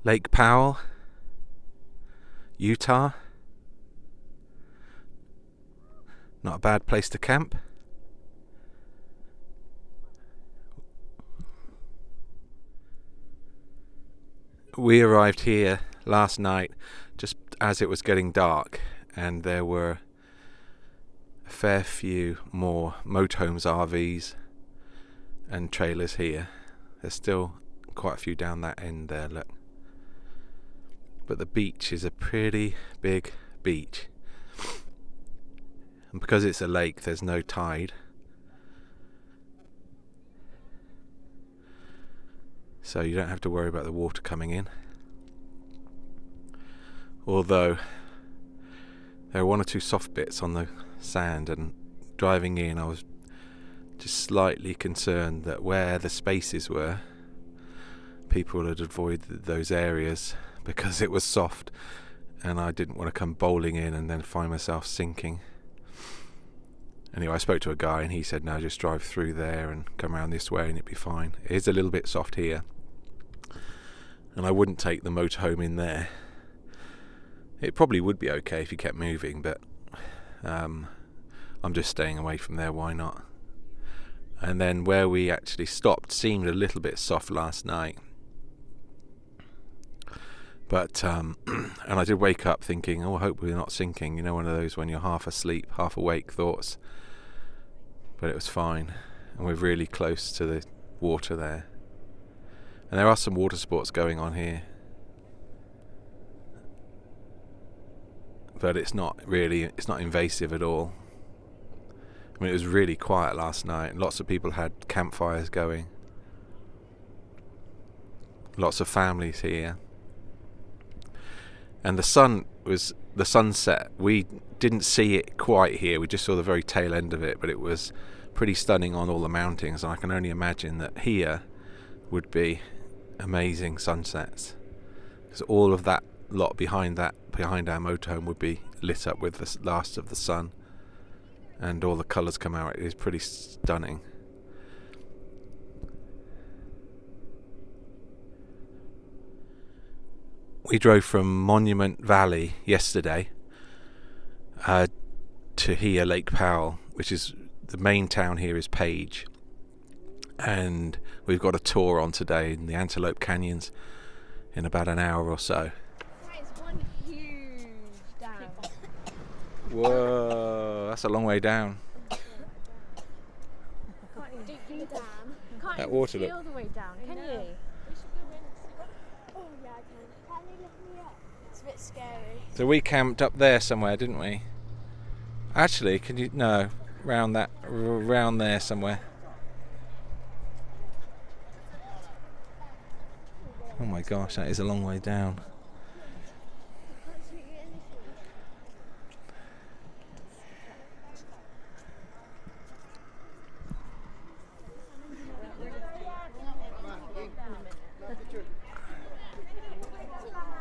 Lake Powell, Utah. Not a bad place to camp. We arrived here last night just as it was getting dark, and there were a fair few more motorhomes, RVs and trailers here. There's still quite a few down that end there, look. But the beach is a pretty big beach. And because it's a lake, there's no tide. So you don't have to worry about the water coming in. Although there are one or two soft bits on the sand, and driving in I was just slightly concerned that where the spaces were, people had avoided those areas because it was soft, and I didn't want to come bowling in and then find myself sinking. Anyway, I spoke to a guy and he said no, just drive through there and come around this way and it'd be fine. It is a little bit soft here, and I wouldn't take the motorhome in there. It probably would be okay if you kept moving, but I'm just staying away from there, why not? And then where we actually stopped seemed a little bit soft last night. But and I did wake up thinking, oh, I hope we're not sinking. You know, one of those when you're half asleep, half awake thoughts. But it was fine, and we're really close to the water there. And there are some water sports going on here, but it's not invasive at all. I mean, it was really quiet last night. Lots of people had campfires going. Lots of families here. And the sunset. We didn't see it quite here. We just saw the very tail end of it, but it was pretty stunning on all the mountains. And I can only imagine that here would be amazing sunsets, because all of that lot behind our motorhome would be lit up with the last of the sun, and all the colours come out. It is pretty stunning. We drove from Monument Valley yesterday to here, Lake Powell, which is the main town here is Page, and we've got a tour on today in the Antelope Canyons in about an hour or so. That is one huge dam. Whoa, that's a long way down. Can't even see the dam. Can't That even water see look. all the way down, can you? Oh yeah, I can. Can you lift me up? It's a bit scary. So we camped up there somewhere, didn't we? Actually, round there somewhere. Oh my gosh, that is a long way down.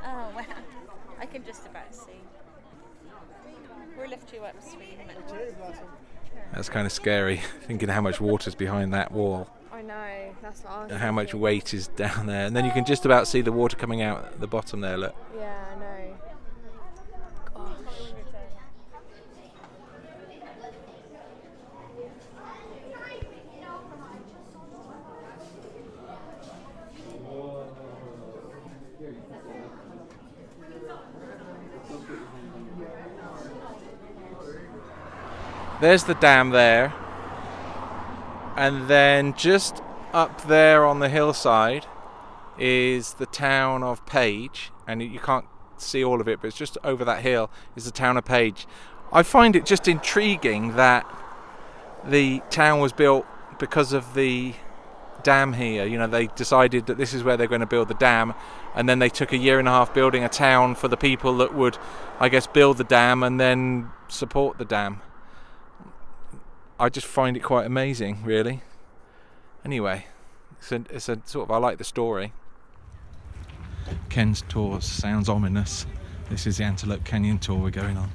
Oh wow, I can just about see. We'll lift you up, sweetheart. That's kind of scary, thinking how much water's behind that wall. I know, that's what I was And how much thinking. weight is down there. And then you can just about see the water coming out at the bottom there, look. Yeah, I know. Gosh. There's the dam there. And then just up there on the hillside is the town of Page, and you can't see all of it, but it's just over that hill is the town of Page. I find it just intriguing that the town was built because of the dam here. You know, they decided that this is where they're going to build the dam, and then they took a year and a half building a town for the people that would, I guess, build the dam and then support the dam. I just find it quite amazing, really. Anyway, it's a sort of, I like the story. Ken's tour sounds ominous. This is the Antelope Canyon tour we're going on.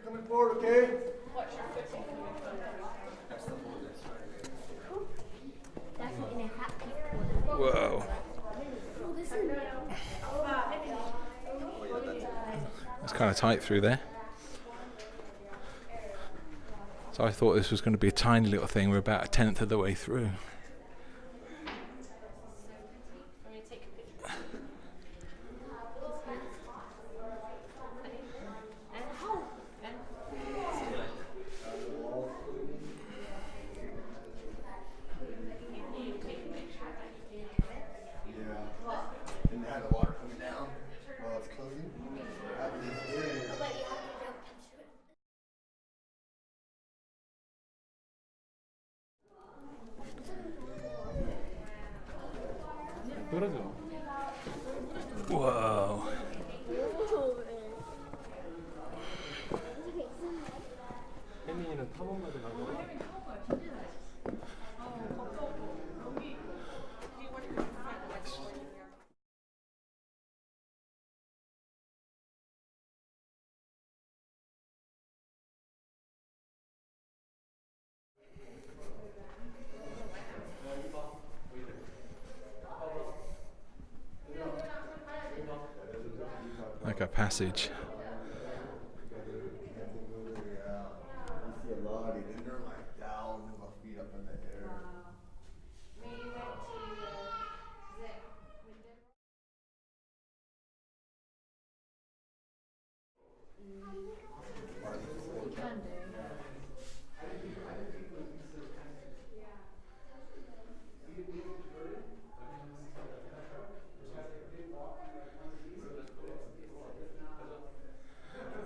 Coming forward, okay? Definitely no hat people. Whoa. It's kind of tight through there. So I thought this was going to be a tiny little thing. We're about 1/10 of the way through. And they had the water coming down while it's closing. Whoa. Like a passage. You see a lot of it, and they're like thousands of feet up in the air.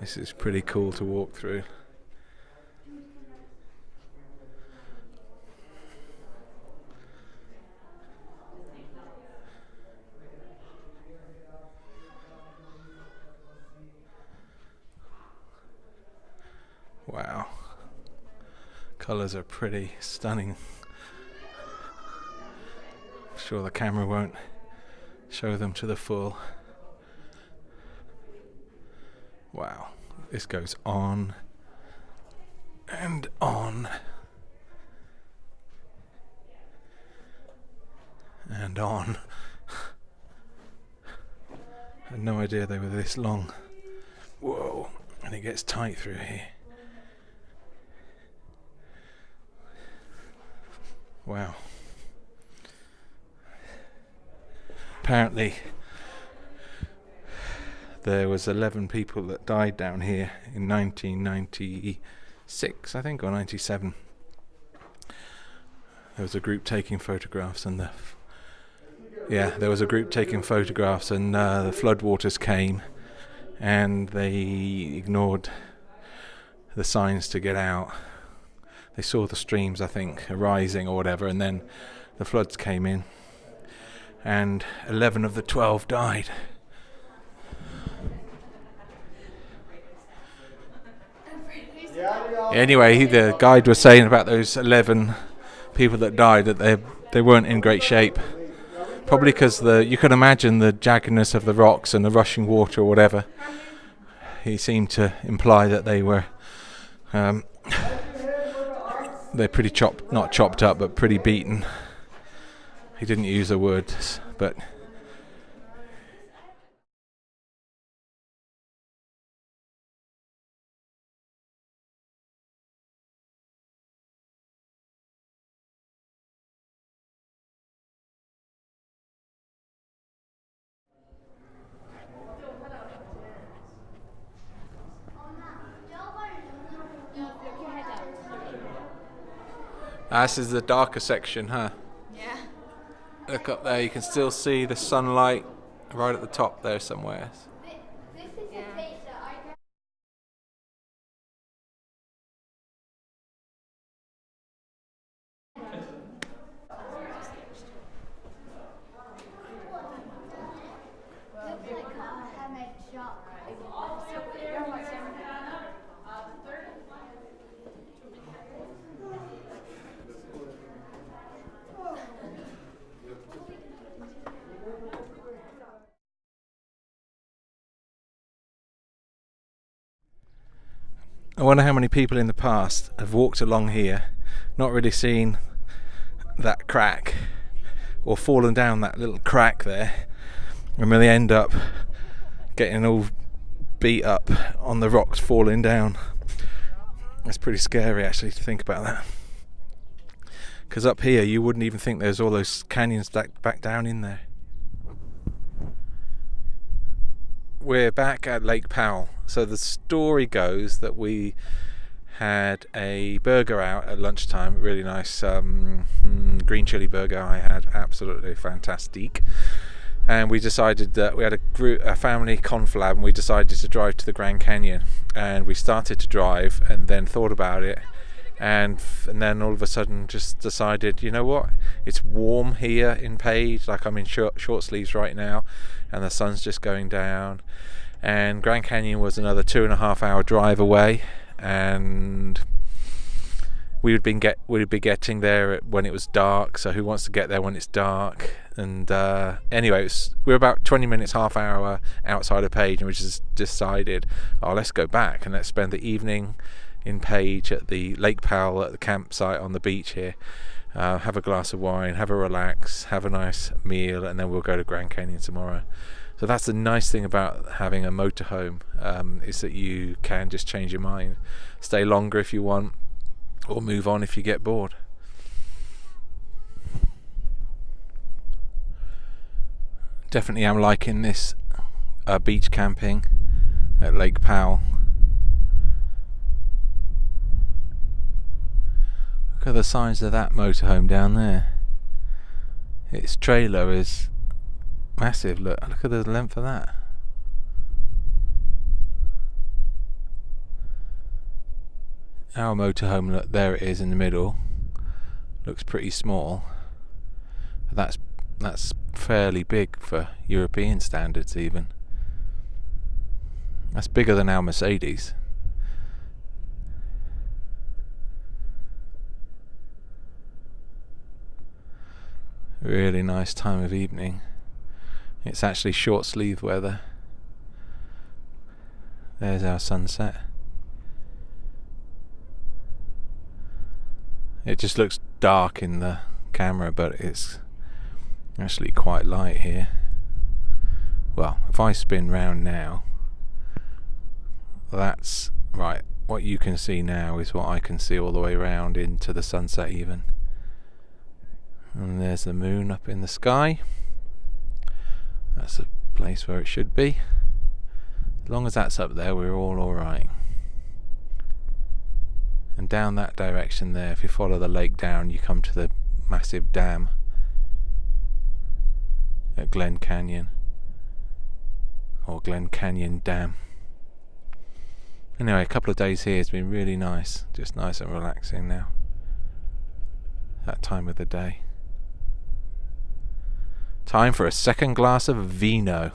This is pretty cool to walk through. Wow. Colours are pretty stunning. I'm sure the camera won't show them to the full. Wow. This goes on and on and on. I had no idea they were this long. Whoa. And it gets tight through here. Wow. Apparently there was 11 people that died down here in 1996, I think, or 97. There was a group taking photographs, and the floodwaters came, and they ignored the signs to get out. They saw the streams, I think, arising or whatever, and then the floods came in, and 11 of the 12 died. Anyway, the guide was saying about those 11 people that died that they weren't in great shape. Probably because you can imagine the jaggedness of the rocks and the rushing water or whatever. He seemed to imply that they were they're pretty not chopped up, but pretty beaten. He didn't use the words, but this is the darker section, huh? Yeah. Look up there, you can still see the sunlight right at the top there somewhere. This is the face that I got. Looks like a handmade shop. I wonder how many people in the past have walked along here, not really seen that crack, or fallen down that little crack there, and when they end up getting all beat up on the rocks falling down. It's pretty scary actually to think about that, because up here you wouldn't even think there's all those canyons back down in there. We're back at Lake Powell. So the story goes that we had a burger out at lunchtime, really nice green chili burger I had, absolutely fantastic. And we decided that we had a family conflab, and we decided to drive to the Grand Canyon. And we started to drive and then thought about it, and then all of a sudden just decided, you know what, it's warm here in Page, like I'm in short sleeves right now, and the sun's just going down, and Grand Canyon was another 2.5 hour drive away, and we would be getting there when it was dark, so who wants to get there when it's dark? And anyway, we're about 20 minutes, half hour outside of Page, and we just decided, oh, let's go back and let's spend the evening in Page at the Lake Powell, at the campsite on the beach here, have a glass of wine, have a relax, have a nice meal, and then we'll go to Grand Canyon tomorrow. So that's the nice thing about having a motorhome, is that you can just change your mind, stay longer if you want, or move on if you get bored. Definitely am liking this beach camping at Lake Powell. Look at the size of that motorhome down there. Its trailer is massive. Look at the length of that. Our motorhome, look, there it is in the middle. Looks pretty small. But that's fairly big for European standards even. That's bigger than our Mercedes. Really nice time of evening. It's actually short sleeve weather. There's our sunset. It just looks dark in the camera, but it's actually quite light here. Well, if I spin round now, that's right. What you can see now is what I can see all the way round into the sunset even. And there's the moon up in the sky. That's the place where it should be. As long as that's up there, we're all alright. And down that direction there, if you follow the lake down, you come to the massive dam at Glen Canyon, or Glen Canyon Dam. Anyway, a couple of days here has been really nice, just nice and relaxing now, that time of the day. Time for a second glass of vino.